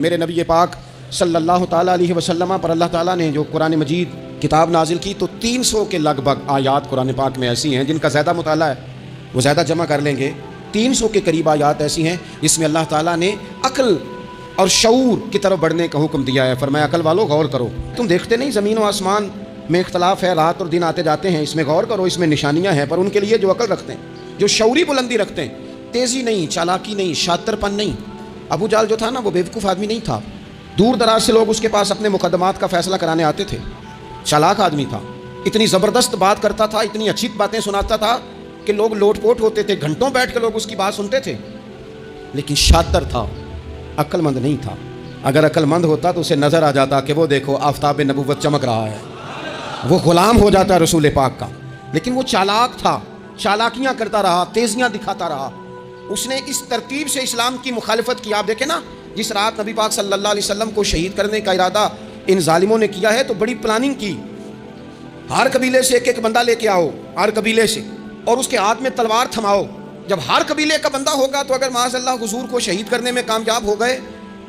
میرے نبی پاک صلی اللہ تعالیٰ علیہ وسلم پر اللہ تعالیٰ نے جو قرآن مجید کتاب نازل کی تو 300 کے لگ بھگ آیات قرآن پاک میں ایسی ہیں جن کا زیادہ مطالعہ ہے وہ زیادہ جمع کر لیں گے. 300 کے قریب آیات ایسی ہیں جس میں اللہ تعالیٰ نے عقل اور شعور کی طرف بڑھنے کا حکم دیا ہے. فرمایا عقل والو غور کرو, تم دیکھتے نہیں زمین و آسمان میں اختلاف ہے, رات اور دن آتے جاتے ہیں, اس میں غور کرو, اس میں نشانیاں ہیں. پر ان کے لیے جو عقل رکھتے ہیں, جو شعوری بلندی رکھتے ہیں, تیزی نہیں, چالاکی نہیں, شاطر پن نہیں. ابو جہل جو تھا نا وہ بیوقوف آدمی نہیں تھا. دور دراز سے لوگ اس کے پاس اپنے مقدمات کا فیصلہ کرانے آتے تھے. چالاک آدمی تھا, اتنی زبردست بات کرتا تھا, اتنی اچھی باتیں سناتا تھا کہ لوگ لوٹ پوٹ ہوتے تھے, گھنٹوں بیٹھ کے لوگ اس کی بات سنتے تھے. لیکن شاطر تھا, عقل مند نہیں تھا. اگر عقل مند ہوتا تو اسے نظر آ جاتا کہ وہ دیکھو آفتاب نبوت چمک رہا ہے, وہ غلام ہو جاتا رسول پاک کا. لیکن وہ چالاک تھا, چالاکیاں کرتا رہا, تیزیاں دکھاتا رہا. اس نے اس ترتیب سے اسلام کی مخالفت کی. آپ دیکھیں نا, جس رات نبی پاک صلی اللہ علیہ وسلم کو شہید کرنے کا ارادہ ان ظالموں نے کیا ہے تو بڑی پلاننگ کی. ہر قبیلے سے ایک ایک بندہ لے کے آؤ, ہر قبیلے سے, اور اس کے ہاتھ میں تلوار تھماؤ. جب ہر قبیلے کا بندہ ہوگا تو اگر معاذ اللہ حضور کو شہید کرنے میں کامیاب ہو گئے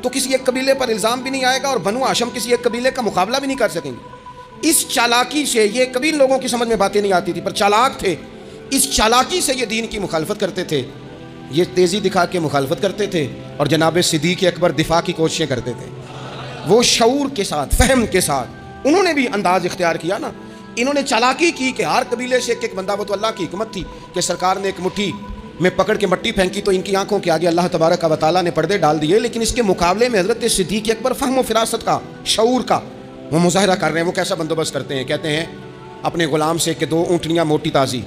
تو کسی ایک قبیلے پر الزام بھی نہیں آئے گا اور بنو ہاشم کسی ایک قبیلے کا مقابلہ بھی نہیں کر سکیں گے. اس چالاکی سے, یہ کبھی لوگوں کی سمجھ میں باتیں نہیں آتی تھی پر چالاک تھے, اس چالاکی سے یہ دین کی مخالفت کرتے تھے, یہ تیزی دکھا کے مخالفت کرتے تھے. اور جناب صدیق اکبر دفاع کی کوششیں کرتے تھے. وہ شعور کے ساتھ, فہم کے ساتھ انہوں نے بھی انداز اختیار کیا نا. انہوں نے چالاکی کی کہ ہر قبیلے سے ایک ایک بندہ. وہ تو اللہ کی حکمت تھی کہ سرکار نے ایک مٹھی میں پکڑ کے مٹی پھینکی تو ان کی آنکھوں کے آگے اللہ تبارک و تعالیٰ نے پردے ڈال دیے. لیکن اس کے مقابلے میں حضرت صدیق اکبر فہم و فراست کا, شعور کا وہ مظاہرہ کر رہے ہیں. وہ کیسا بندوبست کرتے ہیں, کہتے ہیں اپنے غلام سے کہ 2 اونٹنیاں موٹی تازی,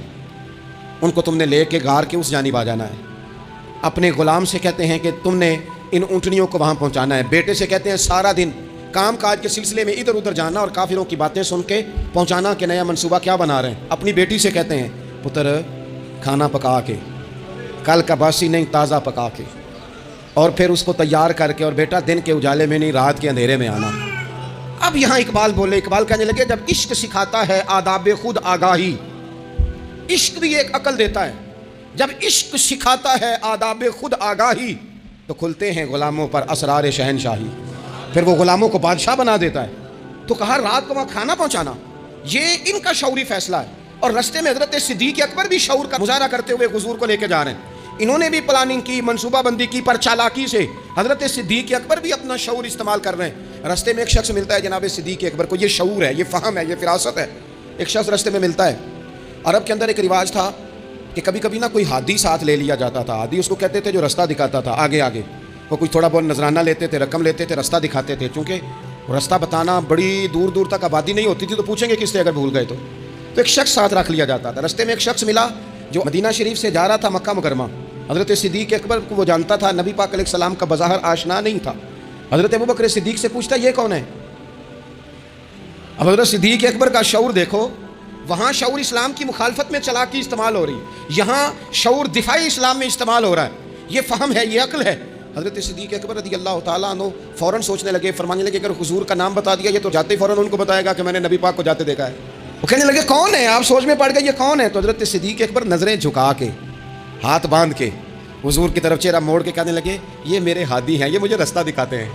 ان کو تم نے لے کے غار کے اس جانب آ جانا ہے. اپنے غلام سے کہتے ہیں کہ تم نے ان اونٹنیوں کو وہاں پہنچانا ہے. بیٹے سے کہتے ہیں سارا دن کام کاج کے سلسلے میں ادھر ادھر جانا اور کافروں کی باتیں سن کے پہنچانا کہ نیا منصوبہ کیا بنا رہے ہیں. اپنی بیٹی سے کہتے ہیں پتر کھانا پکا کے, کل کا باسی نہیں تازہ پکا کے, اور پھر اس کو تیار کر کے, اور بیٹا دن کے اجالے میں نہیں رات کے اندھیرے میں آنا. اب یہاں اقبال بولے, اقبال کہنے لگے جب عشق سکھاتا ہے آداب خود آگاہی. عشق بھی ایک عقل دیتا ہے. جب عشق سکھاتا ہے آداب خود آگاہی تو کھلتے ہیں غلاموں پر اسرار شہنشاہی. پھر وہ غلاموں کو بادشاہ بنا دیتا ہے. تو کہا رات کو وہاں کھانا پہنچانا, یہ ان کا شعوری فیصلہ ہے. اور رستے میں حضرت صدیق اکبر بھی شعور کا مظاہرہ کرتے ہوئے حضور کو لے کے جا رہے ہیں. انہوں نے بھی پلاننگ کی, منصوبہ بندی کی, پر چالاکی سے حضرت صدیق اکبر بھی اپنا شعور استعمال کر رہے ہیں. رستے میں ایک شخص ملتا ہے جناب صدیق اکبر کو, یہ شعور ہے, یہ فہم ہے, یہ فراست ہے. ایک شخص رستے میں ملتا ہے. عرب کے اندر ایک رواج تھا کہ کبھی کبھی نا کوئی ہادی ساتھ لے لیا جاتا تھا. ہادی اس کو کہتے تھے جو رستہ دکھاتا تھا آگے آگے. وہ کوئی تھوڑا بہت نذرانہ لیتے تھے, رقم لیتے تھے, رستہ دکھاتے تھے. چونکہ رستہ بتانا بڑی دور دور تک آبادی نہیں ہوتی تھی تو پوچھیں گے کس سے اگر بھول گئے تو ایک شخص ساتھ رکھ لیا جاتا تھا. رستے میں ایک شخص ملا جو مدینہ شریف سے جا رہا تھا مکہ مکرمہ. حضرت صدیق اکبر کو وہ جانتا تھا, نبی پاک علیہ السلام کا بظاہر آشنا نہیں تھا. حضرت ابوبکر صدیق سے پوچھتا یہ کون ہے. اب حضرت صدیق اکبر کا شعور دیکھو, وہاں شعور اسلام کی مخالفت میں چالاکی استعمال ہو رہی, یہاں شعور دفاعی اسلام میں استعمال ہو رہا ہے. یہ فہم ہے, یہ عقل ہے. حضرت صدیق اکبر رضی اللہ تعالیٰ عنہ فوراً سوچنے لگے, فرمانے لگے اگر حضور کا نام بتا دیا یہ تو جاتے ہی فوراً ان کو بتائے گا کہ میں نے نبی پاک کو جاتے دیکھا ہے. وہ کہنے لگے کون ہے, آپ سوچ میں پڑ گئے یہ کون ہے. تو حضرت صدیق اکبر نظریں جھکا کے, ہاتھ باندھ کے حضور کی طرف چہرہ موڑ کے کہنے لگے یہ میرے ہادی ہیں, یہ مجھے رستہ دکھاتے ہیں.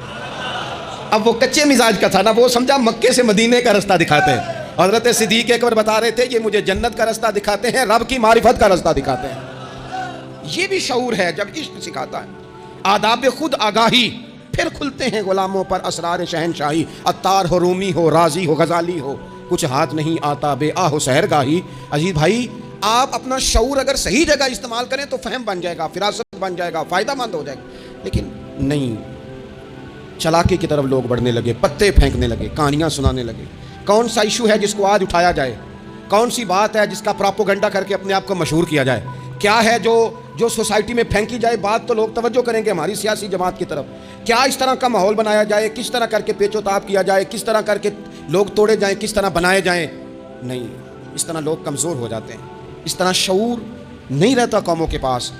اب وہ کچے مزاج کا تھا نا, وہ سمجھا مکے سے مدینے کا رستہ دکھاتے ہیں. حضرت صدیق اکبر بتا رہے تھے یہ مجھے جنت کا رستہ دکھاتے ہیں, رب کی معرفت کا رستہ دکھاتے ہیں. یہ بھی شعور ہے جب عشق سکھاتا ہے آداب خود آگاہی. پھر کھلتے ہیں غلاموں پر اسرار شہنشاہی. عطار ہو, رومی ہو, رازی ہو, غزالی ہو, کچھ ہاتھ نہیں آتا بے آہ و سحرگاہی. عزیز بھائی, آپ اپنا شعور اگر صحیح جگہ استعمال کریں تو فہم بن جائے گا, فراست بن جائے گا, فائدہ مند ہو جائے گا. لیکن نہیں, چلاکی کی طرف لوگ بڑھنے لگے, پتے پھینکنے لگے, کہانیاں سنانے لگے. کون سا ایشو ہے جس کو آج اٹھایا جائے, کون سی بات ہے جس کا پراپوگنڈا کر کے اپنے آپ کو مشہور کیا جائے, کیا ہے جو سوسائٹی میں پھینکی جائے بات تو لوگ توجہ کریں گے ہماری سیاسی جماعت کی طرف. کیا اس طرح کا ماحول بنایا جائے, کس طرح کر کے پیچ و تاب کیا جائے, کس طرح کر کے لوگ توڑے جائیں, کس طرح بنائے جائیں. نہیں, اس طرح لوگ کمزور ہو جاتے ہیں, اس طرح شعور نہیں رہتا قوموں کے پاس.